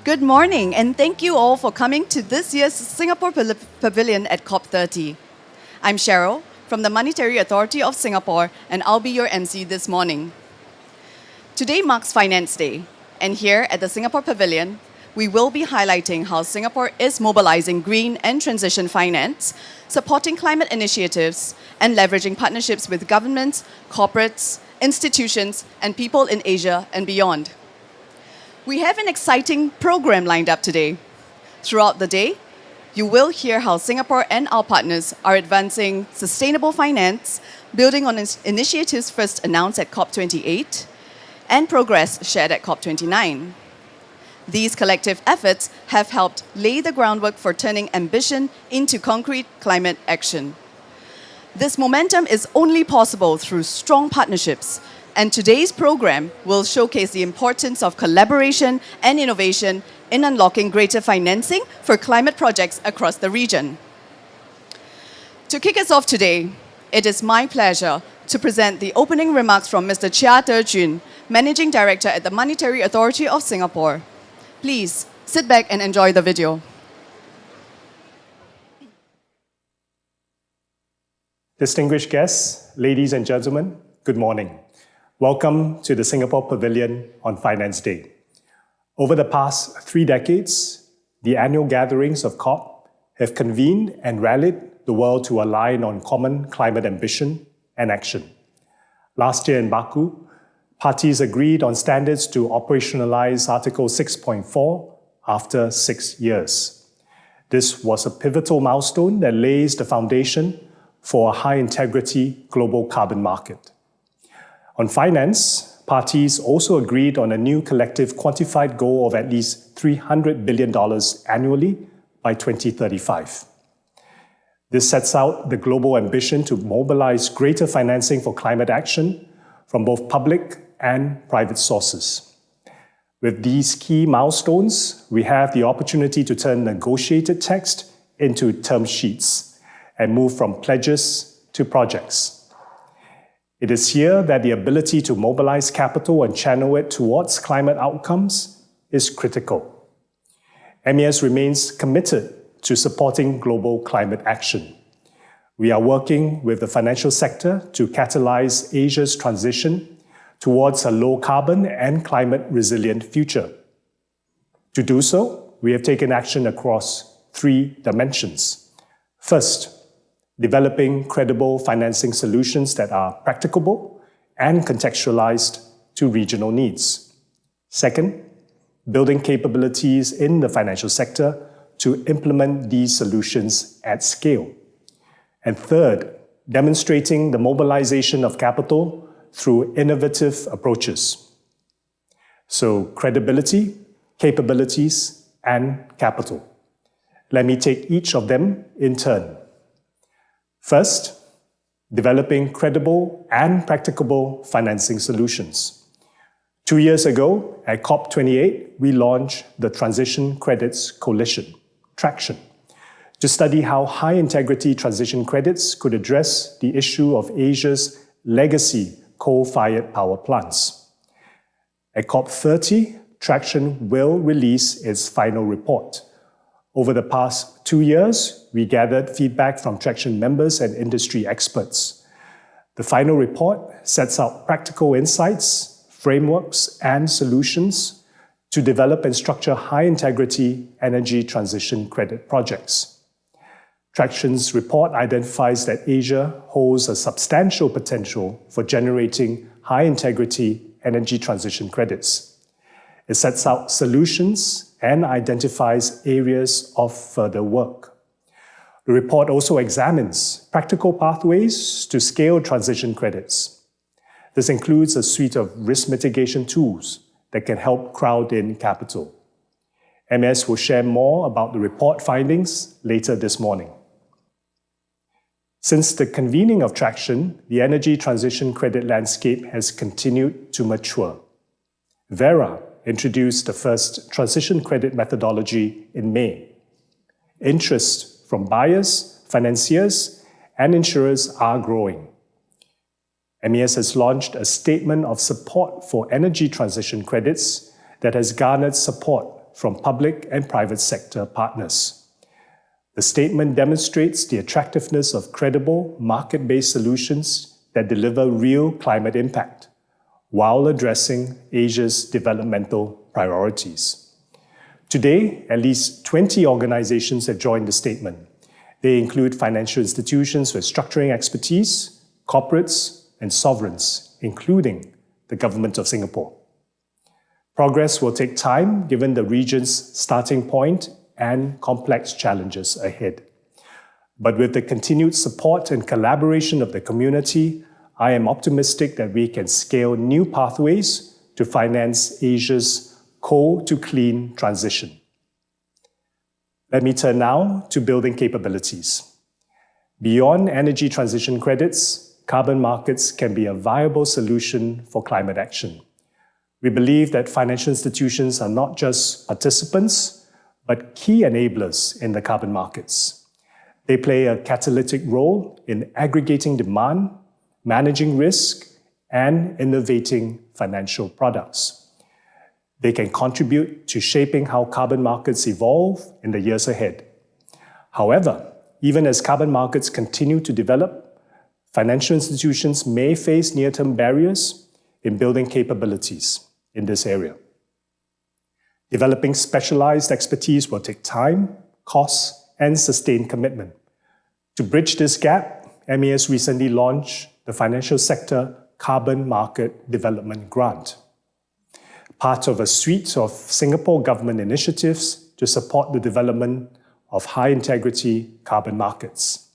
Good morning, and thank you all for coming to this year's Singapore Pavilion at COP30. I'm Cheryl from the Monetary Authority of Singapore, and I'll be your MC this morning. Today marks Finance Day, and here at the Singapore Pavilion, we will be highlighting how Singapore is mobilizing green and transition finance, supporting climate initiatives, and leveraging partnerships with governments, corporates, institutions, and people in Asia and beyond. We have an exciting program lined up today. Throughout the day, you will hear how Singapore and our partners are advancing sustainable finance, building on initiatives first announced at COP28 and progress shared at COP29. These collective efforts have helped lay the groundwork for turning ambition into concrete climate action. This momentum is only possible through strong partnerships, and today's program will showcase the importance of collaboration and innovation in unlocking greater financing for climate projects across the region. To kick us off today, it is my pleasure to present the opening remarks from Mr. Chia Jiun, Managing Director at the Monetary Authority of Singapore. Please sit back and enjoy the video. Distinguished guests, ladies and gentlemen, good morning. Welcome to the Singapore Pavilion on Finance Day. Over the past 3 decades, the annual gatherings of COP have convened and rallied the world to align on common climate ambition and action. Last year in Baku, parties agreed on standards to operationalize Article 6.4 after 6 years. This was a pivotal milestone that lays the foundation for a high-integrity global carbon market. On finance, parties also agreed on a new collective quantified goal of at least $300 billion annually by 2035. This sets out the global ambition to mobilize greater financing for climate action from both public and private sources. With these key milestones, we have the opportunity to turn negotiated text into term sheets and move from pledges to projects. It is here that the ability to mobilize capital and channel it towards climate outcomes is critical. MES remains committed to supporting global climate action. We are working with the financial sector to catalyze Asia's transition towards a low-carbon and climate-resilient future. To do so, we have taken action across 3 dimensions. First, developing credible financing solutions that are practicable and contextualized to regional needs. Second, building capabilities in the financial sector to implement these solutions at scale. And third, demonstrating the mobilization of capital through innovative approaches. So credibility, capabilities, and capital. Let me take each of them in turn. First, developing credible and practicable financing solutions. 2 years ago, at COP28, we launched the Transition Credits Coalition, TRACTION, to study how high-integrity transition credits could address the issue of Asia's legacy coal-fired power plants. At COP30, TRACTION will release its final report. Over the past 2 years, we gathered feedback from TRACTION members and industry experts. The final report sets out practical insights, frameworks, and solutions to develop and structure high-integrity energy transition credit projects. TRACTION's report identifies that Asia holds a substantial potential for generating high-integrity energy transition credits. It sets out solutions and identifies areas of further work. The report also examines practical pathways to scale transition credits. This includes a suite of risk mitigation tools that can help crowd in capital. MS will share more about the report findings later this morning. Since the convening of TRACTION, the energy transition credit landscape has continued to mature. Verra introduced the first transition credit methodology in May. Interest from buyers, financiers, and insurers are growing. MES has launched a statement of support for energy transition credits that has garnered support from public and private sector partners. The statement demonstrates the attractiveness of credible, market-based solutions that deliver real climate impact while addressing Asia's developmental priorities. Today, at least 20 organizations have joined the statement. They include financial institutions with structuring expertise, corporates, and sovereigns, including the Government of Singapore. Progress will take time given the region's starting point and complex challenges ahead. But with the continued support and collaboration of the community, I am optimistic that we can scale new pathways to finance Asia's coal-to-clean transition. Let me turn now to building capabilities. Beyond energy transition credits, carbon markets can be a viable solution for climate action. We believe that financial institutions are not just participants, but key enablers in the carbon markets. They play a catalytic role in aggregating demand, managing risk, and innovating financial products. They can contribute to shaping how carbon markets evolve in the years ahead. However, even as carbon markets continue to develop, financial institutions may face near-term barriers in building capabilities in this area. Developing specialized expertise will take time, costs, and sustained commitment. To bridge this gap, MAS recently launched the Financial Sector Carbon Market Development Grant, part of a suite of Singapore government initiatives to support the development of high-integrity carbon markets.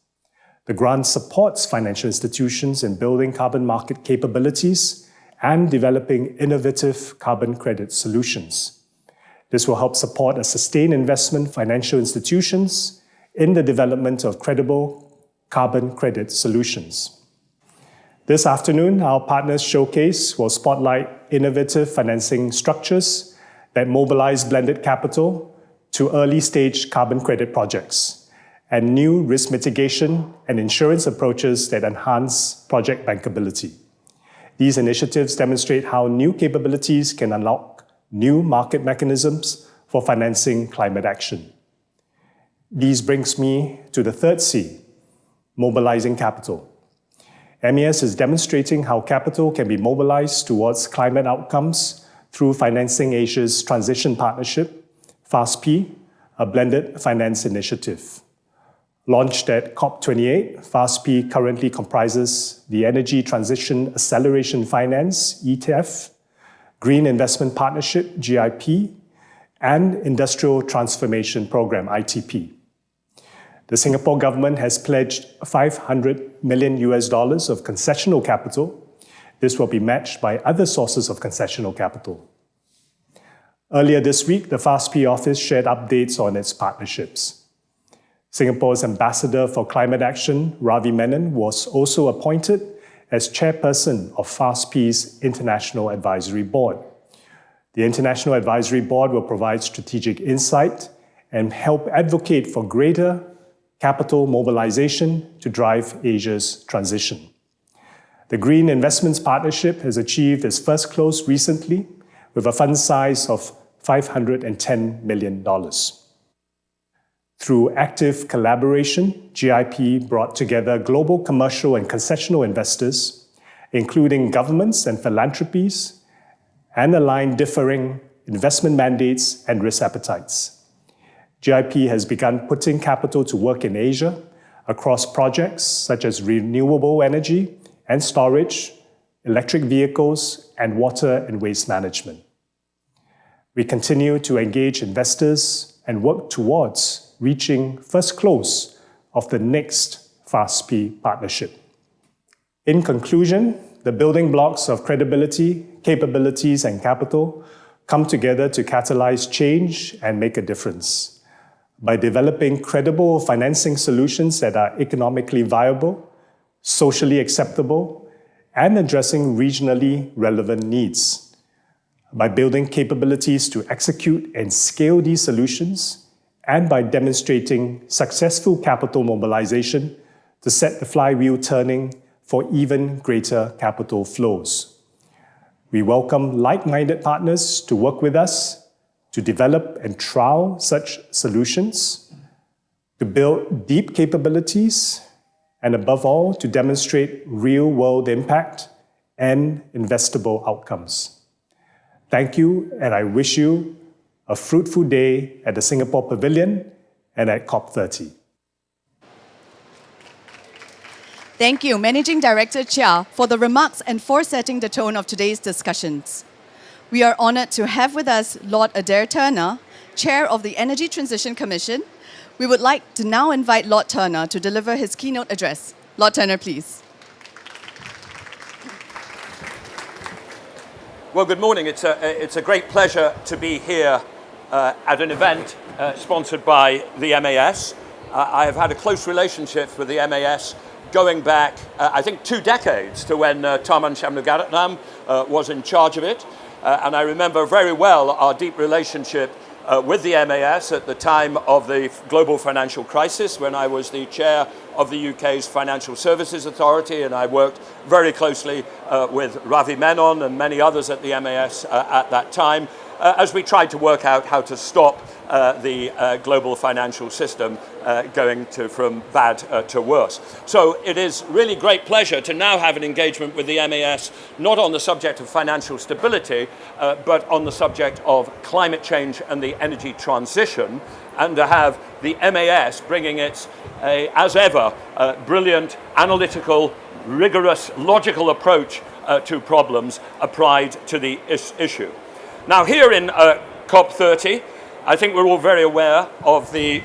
The grant supports financial institutions in building carbon market capabilities and developing innovative carbon credit solutions. This will help support a sustained investment financial institutions in the development of credible carbon credit solutions. This afternoon, our partners showcase will spotlight innovative financing structures that mobilize blended capital to early-stage carbon credit projects and new risk mitigation and insurance approaches that enhance project bankability. These initiatives demonstrate how new capabilities can unlock new market mechanisms for financing climate action. This brings me to the third C, mobilizing capital. MAS is demonstrating how capital can be mobilized towards climate outcomes through Financing Asia's Transition Partnership, FAST-P, a blended finance initiative. Launched at COP28, FAST-P currently comprises the Energy Transition Acceleration Finance, ETF, Green Investment Partnership, GIP, and Industrial Transformation Program, ITP. The Singapore government has pledged $500 million of concessional capital. This will be matched by other sources of concessional capital. Earlier this week, the FAST-P office shared updates on its partnerships. Singapore's Ambassador for Climate Action, Ravi Menon, was also appointed as chairperson of FAST-P's International Advisory Board. The International Advisory Board will provide strategic insight and help advocate for greater capital mobilization to drive Asia's transition. The Green Investments Partnership has achieved its first close recently with a fund size of $510 million. Through active collaboration, GIP brought together global commercial and concessional investors, including governments and philanthropies, and aligned differing investment mandates and risk appetites. GIP has begun putting capital to work in Asia across projects such as renewable energy and storage, electric vehicles, and water and waste management. We continue to engage investors and work towards reaching first close of the next FAST-P partnership. In conclusion, the building blocks of credibility, capabilities, and capital come together to catalyze change and make a difference. By developing credible financing solutions that are economically viable, socially acceptable, and addressing regionally relevant needs. By building capabilities to execute and scale these solutions, and by demonstrating successful capital mobilization to set the flywheel turning for even greater capital flows. We welcome like-minded partners to work with us to develop and trial such solutions, to build deep capabilities, and above all, to demonstrate real-world impact and investable outcomes. Thank you, and I wish you a fruitful day at the Singapore Pavilion and at COP30. Thank you, Managing Director Chia, for the remarks and for setting the tone of today's discussions. We are honored to have with us Lord Adair Turner, Chair of the Energy Transition Commission. We would like to now invite Lord Turner to deliver his keynote address. Lord Turner, please. Well, good morning. It's a great pleasure to be here at an event sponsored by the MAS. I have had a close relationship with the MAS going back, I think, 2 decades to when Tharman Shanmugaratnam was in charge of it. And I remember very well our deep relationship with the MAS at the time of the global financial crisis, when I was the chair of the UK's Financial Services Authority, and I worked very closely with Ravi Menon and many others at the MAS at that time, as we tried to work out how to stop the global financial system going from bad to worse. So it is really great pleasure to now have an engagement with the MAS, not on the subject of financial stability, but on the subject of climate change and the energy transition, and to have the MAS bringing its, as ever, brilliant, analytical, rigorous, logical approach to problems applied to the issue. Now, here in COP30, I think we're all very aware of the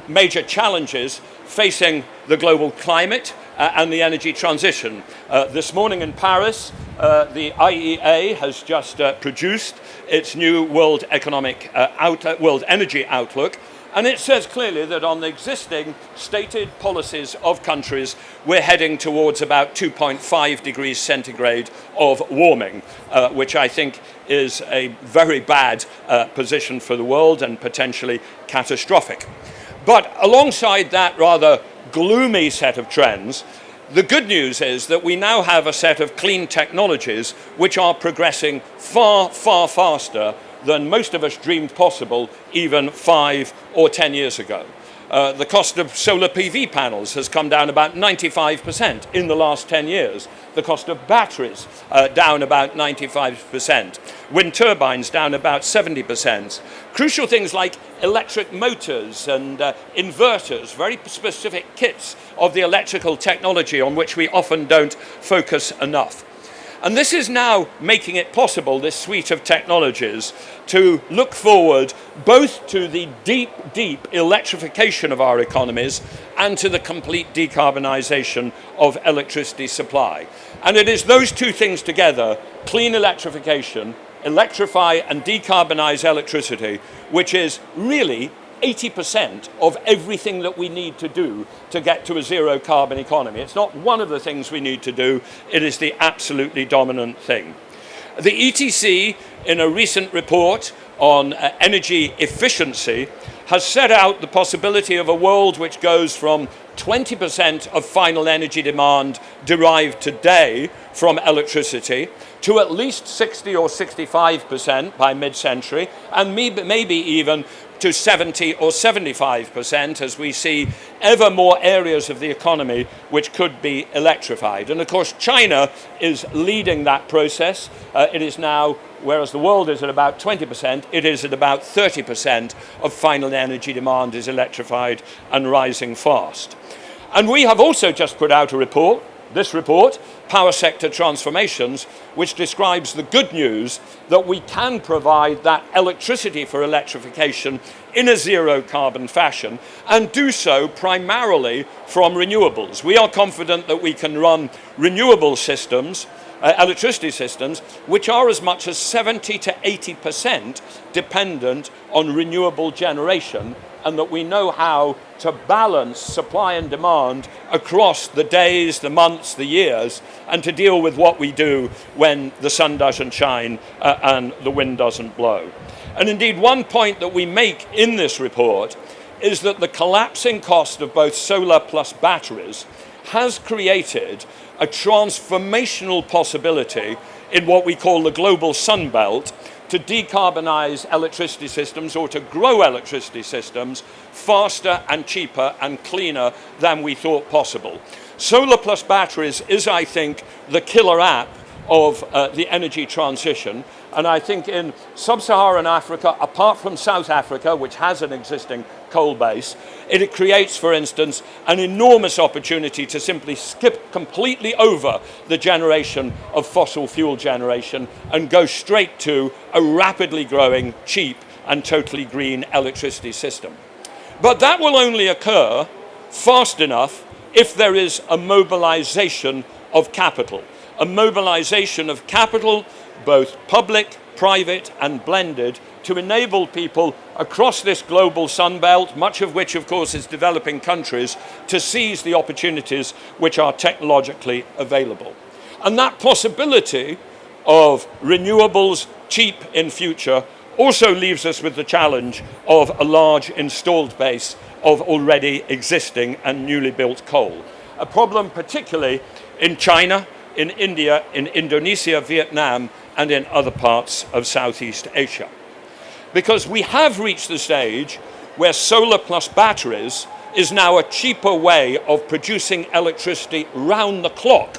major challenges facing the global climate and the energy transition. This morning in Paris, the IEA has just produced its new World Energy Outlook, and it says clearly that on the existing stated policies of countries, we're heading towards about 2.5 degrees centigrade of warming, which I think is a very bad position for the world and potentially catastrophic. But alongside that rather gloomy set of trends, the good news is that we now have a set of clean technologies which are progressing far, far faster than most of us dreamed possible even 5 or 10 years ago. The cost of solar PV panels has come down about 95% in the last 10 years. The cost of batteries down about 95%. Wind turbines down about 70%. Crucial things like electric motors and inverters, very specific kits of the electrical technology on which we often don't focus enough. And this is now making it possible, this suite of technologies, to look forward both to the deep, deep electrification of our economies and to the complete decarbonisation of electricity supply. And it is those two things together, clean electrification, electrify and decarbonise electricity, which is really 80% of everything that we need to do to get to a zero carbon economy. It's not one of the things we need to do, it is the absolutely dominant thing. The ETC, in a recent report on energy efficiency, has set out the possibility of a world which goes from 20% of final energy demand derived today from electricity to at least 60 or 65% by mid-century, and maybe even to 70 or 75% as we see ever more areas of the economy which could be electrified. And of course, China is leading that process. It is now, whereas the world is at about 20%, it is at about 30% of final energy demand is electrified and rising fast. And we have also just put out a report, this report, Power Sector Transformations, which describes the good news that we can provide that electricity for electrification in a zero carbon fashion and do so primarily from renewables. We are confident that we can run renewable systems, electricity systems, which are as much as 70 to 80% dependent on renewable generation, and that we know how to balance supply and demand across the days, the months, the years, and to deal with what we do when the sun doesn't shine and the wind doesn't blow. And indeed, one point that we make in this report is that the collapsing cost of both solar plus batteries has created a transformational possibility in what we call the global sun belt to decarbonize electricity systems or to grow electricity systems faster and cheaper and cleaner than we thought possible. Solar plus batteries is, I think, the killer app of the energy transition. And I think in sub-Saharan Africa, apart from South Africa, which has an existing coal base, it creates, for instance, an enormous opportunity to simply skip completely over the generation of fossil fuel generation and go straight to a rapidly growing, cheap and totally green electricity system. But that will only occur fast enough if there is a mobilization of capital. A mobilization of capital, both public, private and blended, to enable people across this global sunbelt, much of which of course is developing countries, to seize the opportunities which are technologically available. And that possibility of renewables cheap in future also leaves us with the challenge of a large installed base of already existing and newly built coal. A problem particularly in China, in India, in Indonesia, Vietnam, and in other parts of Southeast Asia. Because we have reached the stage where solar plus batteries is now a cheaper way of producing electricity round the clock,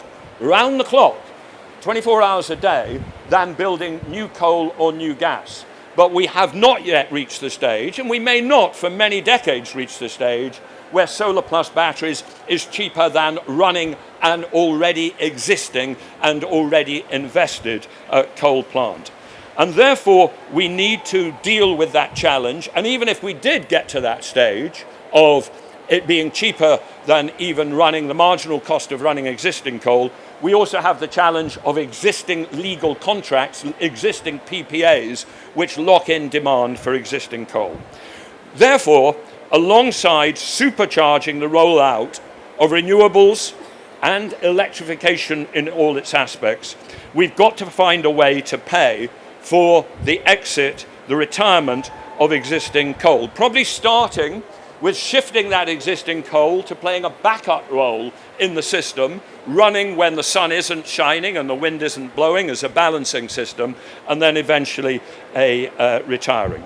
24 hours a day, than building new coal or new gas. But we have not yet reached the stage, and we may not for many decades reach the stage, where solar plus batteries is cheaper than running an already existing and already invested coal plant. And therefore, we need to deal with that challenge. And even if we did get to that stage of it being cheaper than even running the marginal cost of running existing coal, we also have the challenge of existing legal contracts, existing PPAs, which lock in demand for existing coal. Therefore, alongside supercharging the rollout of renewables and electrification in all its aspects, we've got to find a way to pay for the exit, the retirement of existing coal, probably starting with shifting that existing coal to playing a backup role in the system, running when the sun isn't shining and the wind isn't blowing as a balancing system, and then eventually retiring.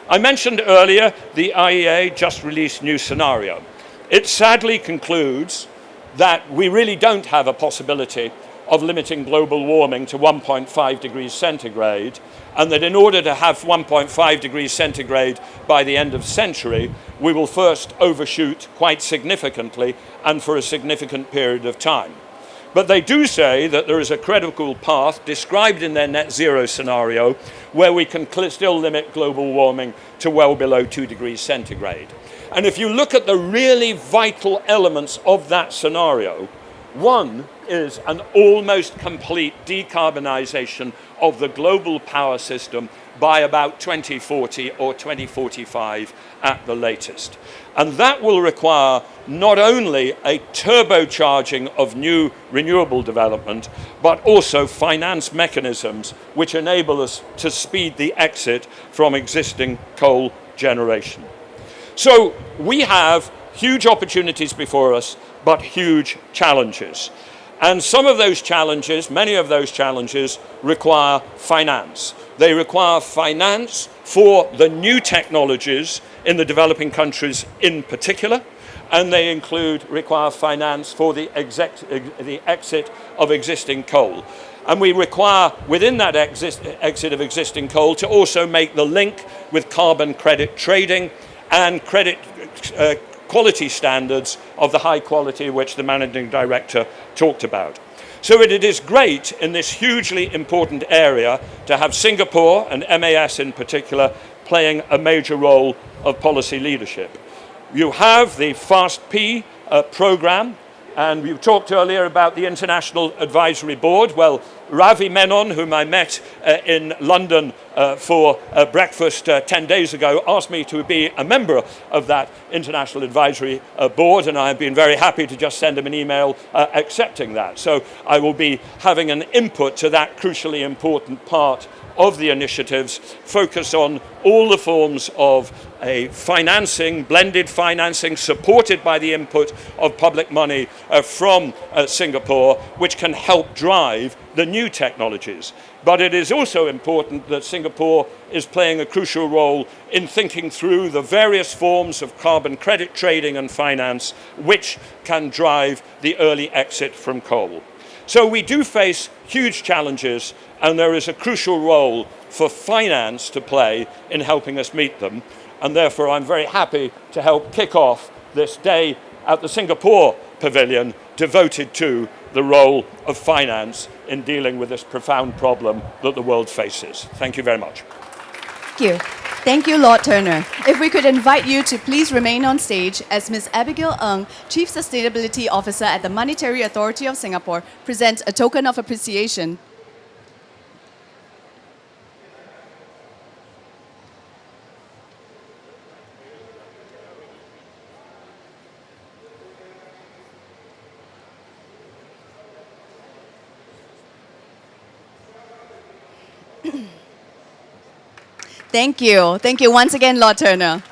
I mentioned earlier the IEA just released new scenario. It sadly concludes that we really don't have a possibility of limiting global warming to 1.5 degrees centigrade, and that in order to have 1.5 degrees centigrade by the end of the century, we will first overshoot quite significantly and for a significant period of time. But they do say that there is a credible path described in their net zero scenario where we can still limit global warming to well below 2 degrees centigrade. And if you look at the really vital elements of that scenario, one is an almost complete decarbonization of the global power system by about 2040 or 2045 at the latest. And that will require not only a turbocharging of new renewable development, but also finance mechanisms which enable us to speed the exit from existing coal generation. So we have huge opportunities before us, but huge challenges. And some of those challenges, many of those challenges, require finance. They require finance for the new technologies in the developing countries in particular, and they require finance for the exit of existing coal. And we require, within that exit of existing coal, to also make the link with carbon credit trading and credit quality standards of the high quality which the managing director talked about. So it is great in this hugely important area to have Singapore and MAS in particular playing a major role of policy leadership. You have the FAST-P program, and we talked earlier about the International Advisory Board. Well, Ravi Menon, whom I met in London for breakfast 10 days ago, asked me to be a member of that International Advisory Board, and I have been very happy to just send him an email accepting that. So I will be having an input to that crucially important part of the initiatives, focus on all the forms of a financing, blended financing, supported by the input of public money from Singapore, which can help drive the new new technologies. But it is also important that Singapore is playing a crucial role in thinking through the various forms of carbon credit trading and finance which can drive the early exit from coal. So we do face huge challenges, and there is a crucial role for finance to play in helping us meet them. And therefore, I'm very happy to help kick off this day at the Singapore Pavilion devoted to the role of finance in dealing with this profound problem that the world faces. Thank you very much. Thank you. Thank you, Lord Turner. If we could invite you to please remain on stage as Ms. Abigail Ng, Chief Sustainability Officer at the Monetary Authority of Singapore, presents a token of appreciation. Thank you. Thank you once again, Lord Turner.